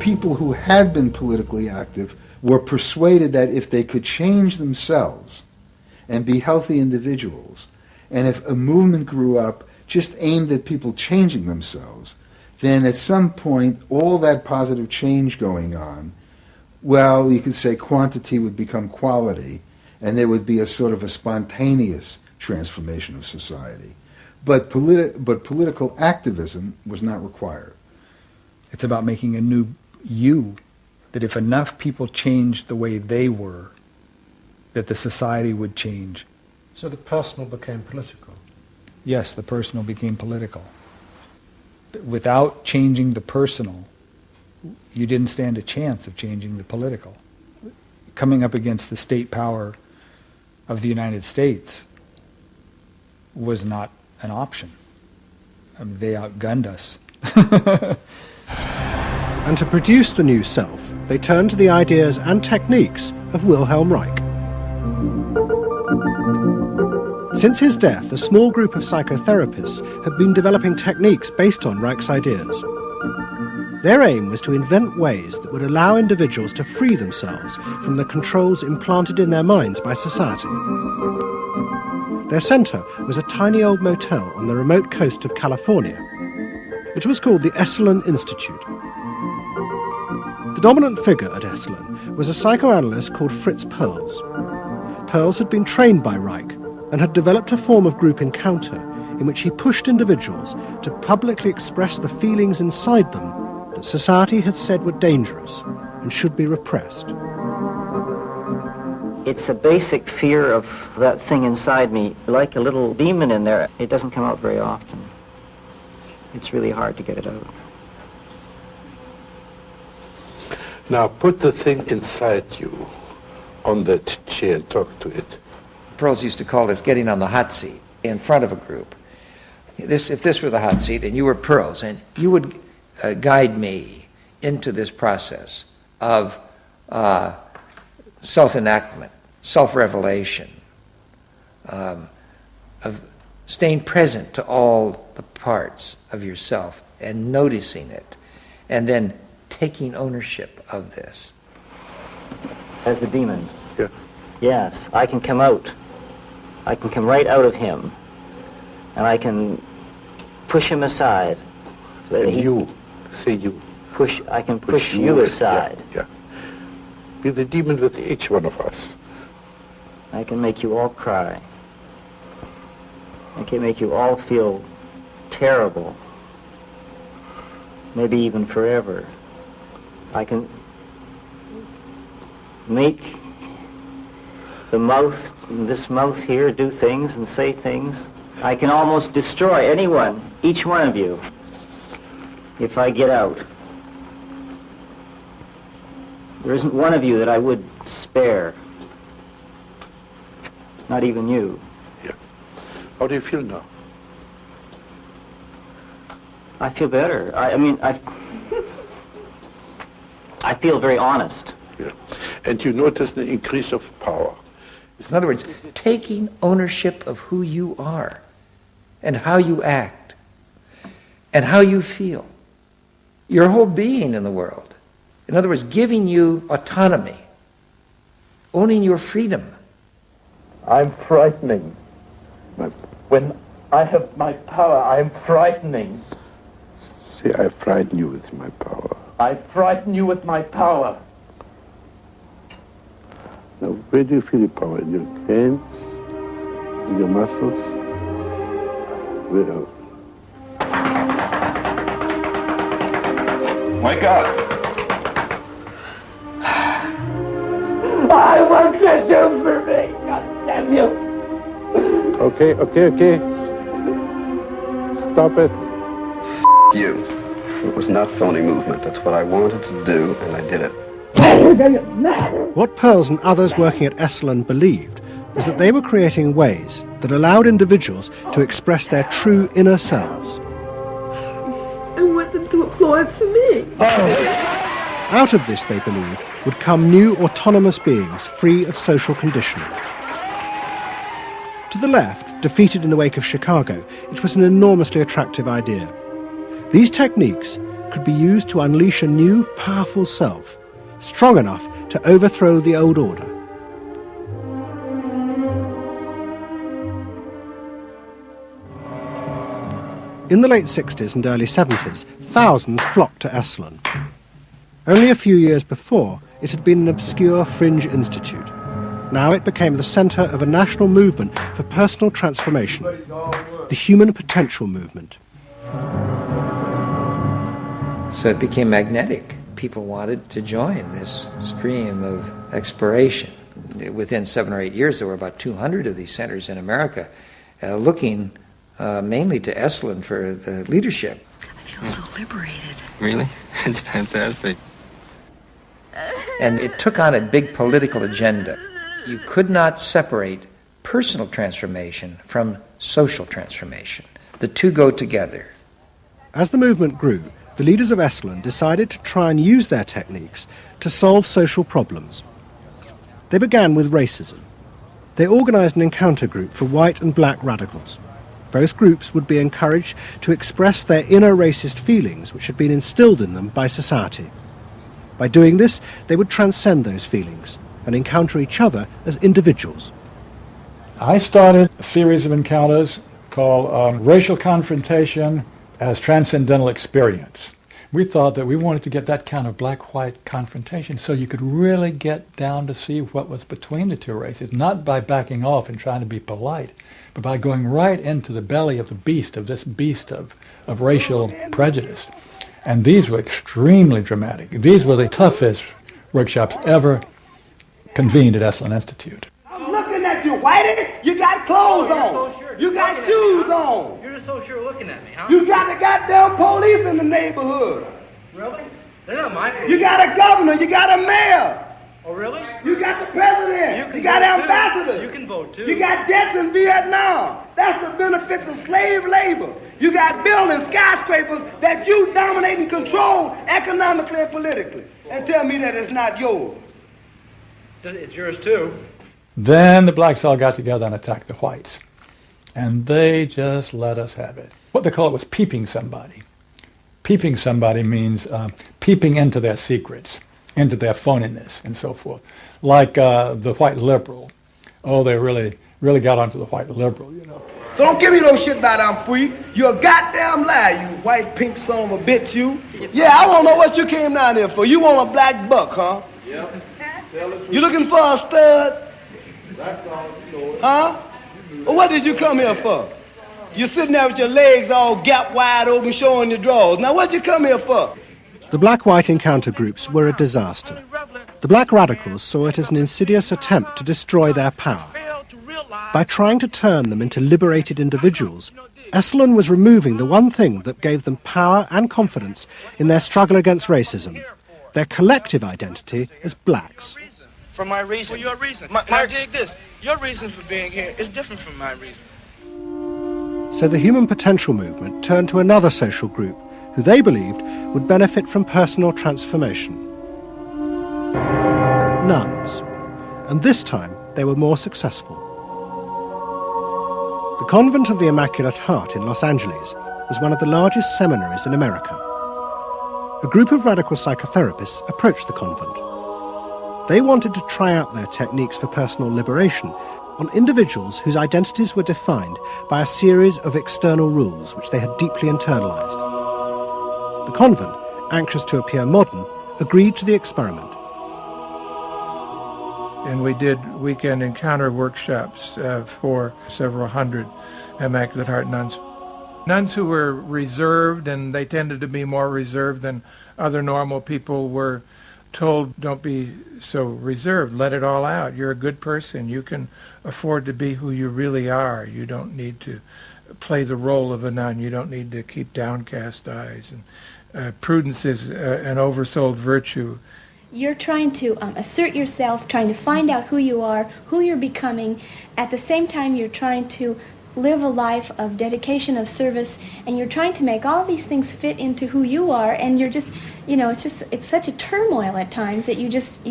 people who had been politically active were persuaded that if they could change themselves and be healthy individuals, and if a movement grew up just aimed at people changing themselves, then at some point all that positive change going on, well, you could say quantity would become quality, and there would be a sort of a spontaneous transformation of society. But political activism was not required. It's about making a new you, that if enough people changed the way they were, that the society would change. So the personal became political? Yes, the personal became political. Without changing the personal, you didn't stand a chance of changing the political. Coming up against the state power of the United States was not an option. I mean, they outgunned us. And to produce the new self, they turned to the ideas and techniques of Wilhelm Reich. Since his death, a small group of psychotherapists have been developing techniques based on Reich's ideas. Their aim was to invent ways that would allow individuals to free themselves from the controls implanted in their minds by society. Their centre was a tiny old motel on the remote coast of California. It was called the Esalen Institute. The dominant figure at Esalen was a psychoanalyst called Fritz Perls. Perls had been trained by Reich and had developed a form of group encounter in which he pushed individuals to publicly express the feelings inside them that society had said were dangerous and should be repressed. It's a basic fear of that thing inside me, like a little demon in there. It doesn't come out very often. It's really hard to get it out. Now put the thing inside you on that chair and talk to it. Perls used to call this getting on the hot seat in front of a group. If this were the hot seat and you were Perls, and you would guide me into this process of self-enactment, self-revelation, of staying present to all the parts of yourself and noticing it, and then taking ownership of this. As the demon? Yeah. Yes, I can come out. I can come right out of him, and I can push him aside. You, say you. I can push you aside. Yeah. Be the demon with each one of us. I can make you all cry. I can make you all feel terrible. Maybe even forever. I can make this mouth here, do things and say things. I can almost destroy anyone, each one of you, if I get out. There isn't one of you that I would spare. Not even you. Yeah. How do you feel now? I feel better. I feel very honest. Yeah. And you notice the increase of power. In other words, taking ownership of who you are and how you act and how you feel. Your whole being in the world. In other words, giving you autonomy, owning your freedom. I'm frightening. When I have my power, I'm frightening. See, I frighten you with my power. I frighten you with my power. Now, where do you feel the power? In your hands? In your muscles? Where else? Wake up! I want you to do for me, God damn you! Okay. Stop it. You. It was not phony movement. That's what I wanted to do, and I did it. What Perls and others working at Esalen believed was that they were creating ways that allowed individuals to express their true inner selves. I want them to applaud for me. Out of this, they believed, would come new autonomous beings free of social conditioning. To the left, defeated in the wake of Chicago, it was an enormously attractive idea. These techniques, could be used to unleash a new, powerful self, strong enough to overthrow the old order. In the late 60s and early 70s, thousands flocked to Esalen. Only a few years before, it had been an obscure fringe institute. Now it became the centre of a national movement for personal transformation, the human potential movement. So it became magnetic. People wanted to join this stream of exploration. Within 7 or 8 years, there were about 200 of these centers in America, looking mainly to Esalen for the leadership. I feel so liberated. Really? It's fantastic. And it took on a big political agenda. You could not separate personal transformation from social transformation. The two go together. As the movement grew, the leaders of Esalen decided to try and use their techniques to solve social problems. They began with racism. They organized an encounter group for white and black radicals. Both groups would be encouraged to express their inner racist feelings which had been instilled in them by society. By doing this, they would transcend those feelings and encounter each other as individuals. I started a series of encounters called Racial Confrontation as Transcendental Experience. We thought that we wanted to get that kind of black-white confrontation so you could really get down to see what was between the two races, not by backing off and trying to be polite, but by going right into the belly of the beast, of this beast of racial prejudice. And these were extremely dramatic. These were the toughest workshops ever convened at Esalen Institute. I'm looking at you, Whitey. You got clothes on. You got shoes on. You're just so sure looking at me, huh? You got the goddamn police in the neighborhood. Really? They're not my police. You got a governor. You got a mayor. Oh, really? You got the president. You got ambassadors. You can vote, too. You got debts in Vietnam. That's the benefits of slave labor. You got buildings, skyscrapers that you dominate and control economically and politically. And tell me that it's not yours. It's yours, too. Then the blacks all got together and attacked the whites. And they just let us have it. What they call it was peeping somebody. Peeping somebody means peeping into their secrets, into their phoniness, and so forth. Like the white liberal. Oh, they really got onto the white liberal, you know. So don't give me no shit about I'm free. You're a goddamn liar, you white pink son of a bitch, you. Yeah, I want to know what you came down here for. You want a black buck, huh? Yep. You looking for a stud? Huh? Well, what did you come here for? You're sitting there with your legs all gap wide open, showing your drawers. Now, what did you come here for? The black-white encounter groups were a disaster. The black radicals saw it as an insidious attempt to destroy their power. By trying to turn them into liberated individuals, Esalen was removing the one thing that gave them power and confidence in their struggle against racism, their collective identity as blacks. For my reason. For your reason. Now dig this. Your reason for being here is different from my reason. So the human potential movement turned to another social group who they believed would benefit from personal transformation. Nuns. And this time they were more successful. The Convent of the Immaculate Heart in Los Angeles was one of the largest seminaries in America. A group of radical psychotherapists approached the convent. They wanted to try out their techniques for personal liberation on individuals whose identities were defined by a series of external rules which they had deeply internalized. The convent, anxious to appear modern, agreed to the experiment. And we did weekend encounter workshops for several hundred Immaculate Heart nuns. Nuns who were reserved, and they tended to be more reserved than other normal people, were told, don't be so reserved, let it all out. You're a good person. You can afford to be who you really are. You don't need to play the role of a nun. You don't need to keep downcast eyes. And prudence is an oversold virtue. You're trying to assert yourself, trying to find out who you are, who you're becoming. At the same time, you're trying to live a life of dedication, of service, and you're trying to make all these things fit into who you are, and you're just, you know, it's such a turmoil at times that you just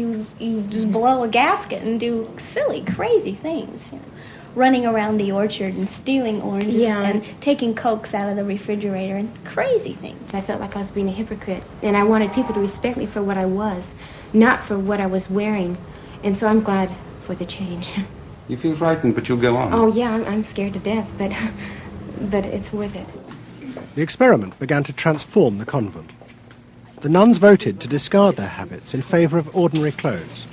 blow a gasket and do silly, crazy things, you know. running around the orchard and stealing oranges Yeah. and taking Cokes out of the refrigerator and crazy things. I felt like I was being a hypocrite, and I wanted people to respect me for what I was, not for what I was wearing. And so I'm glad for the change. You feel frightened, but you'll go on. Oh, yeah, I'm scared to death, but it's worth it. The experiment began to transform the convent. The nuns voted to discard their habits in favour of ordinary clothes.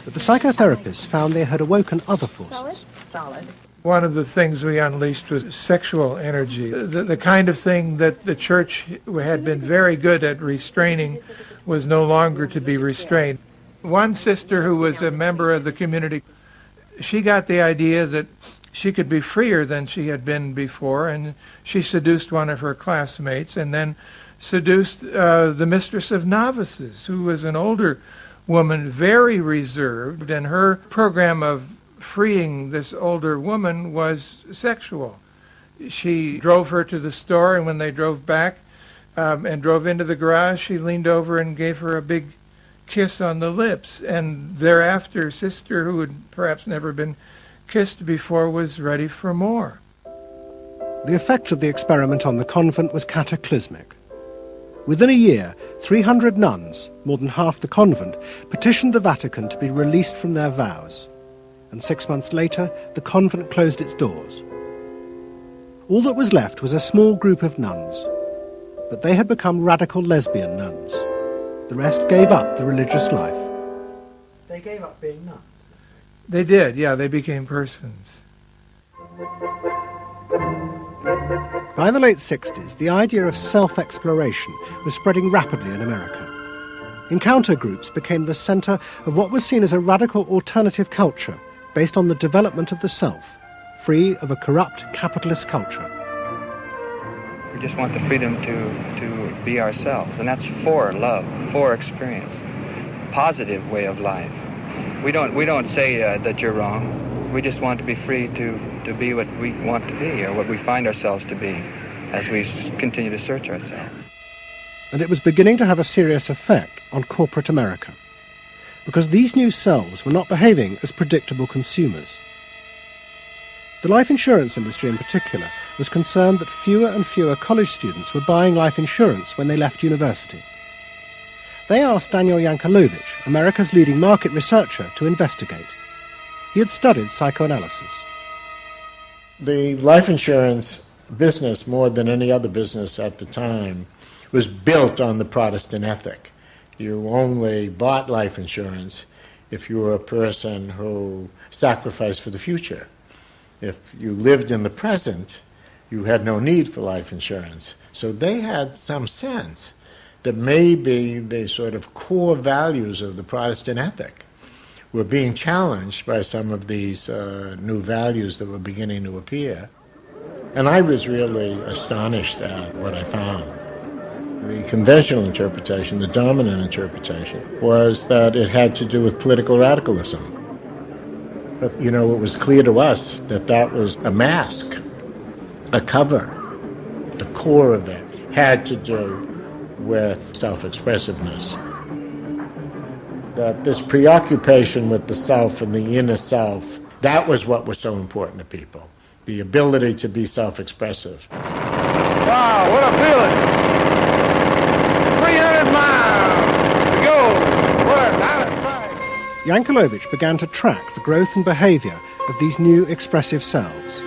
But the psychotherapists found they had awoken other forces. Solid. One of the things we unleashed was sexual energy, the kind of thing that the church had been very good at restraining was no longer to be restrained. One sister who was a member of the community, she got the idea that she could be freer than she had been before, and she seduced one of her classmates and then seduced the mistress of novices, who was an older woman, very reserved, and her program of freeing this older woman was sexual. She drove her to the store, and when they drove back and drove into the garage, she leaned over and gave her a big kiss on the lips, and thereafter, sister, who had perhaps never been kissed before, was ready for more. The effect of the experiment on the convent was cataclysmic. Within a year, 300 nuns, more than half the convent, petitioned the Vatican to be released from their vows. And 6 months later, the convent closed its doors. All that was left was a small group of nuns. But they had become radical lesbian nuns. The rest gave up the religious life. They gave up being nuns. They did, yeah, they became persons. By the late 60s, the idea of self-exploration was spreading rapidly in America. Encounter groups became the centre of what was seen as a radical alternative culture based on the development of the self, free of a corrupt capitalist culture. We just want the freedom to be ourselves, and that's for love, for experience, positive way of life. We don't say that you're wrong. We just want to be free to be what we want to be, or what we find ourselves to be, as we continue to search ourselves. And it was beginning to have a serious effect on corporate America, because these new selves were not behaving as predictable consumers. The life insurance industry in particular was concerned that fewer and fewer college students were buying life insurance when they left university. They asked Daniel Yankelovich, America's leading market researcher, to investigate. He had studied psychoanalysis. The life insurance business, more than any other business at the time, was built on the Protestant ethic. You only bought life insurance if you were a person who sacrificed for the future. If you lived in the present, you had no need for life insurance. So they had some sense that maybe the sort of core values of the Protestant ethic were being challenged by some of these new values that were beginning to appear. And I was really astonished at what I found. The conventional interpretation, the dominant interpretation, was that it had to do with political radicalism. But, it was clear to us that that was a mask, a cover. The core of it had to do with self-expressiveness. That this preoccupation with the self and the inner self, that was what was so important to people. The ability to be self-expressive. Wow, what a feeling! 300 miles to go. We're out of sight. Yankelovich began to track the growth and behaviour of these new expressive selves.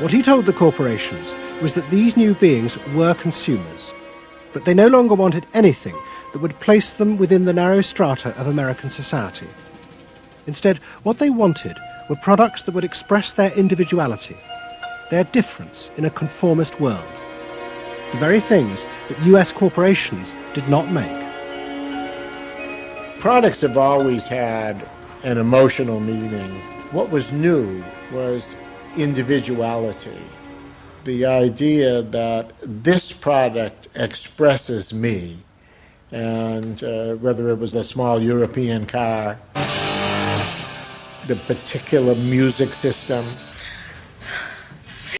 What he told the corporations was that these new beings were consumers, but they no longer wanted anything that would place them within the narrow strata of American society. Instead, what they wanted were products that would express their individuality, their difference in a conformist world, the very things that US corporations did not make. Products have always had an emotional meaning. What was new was individuality. The idea that this product expresses me, and whether it was a small European car, the particular music system,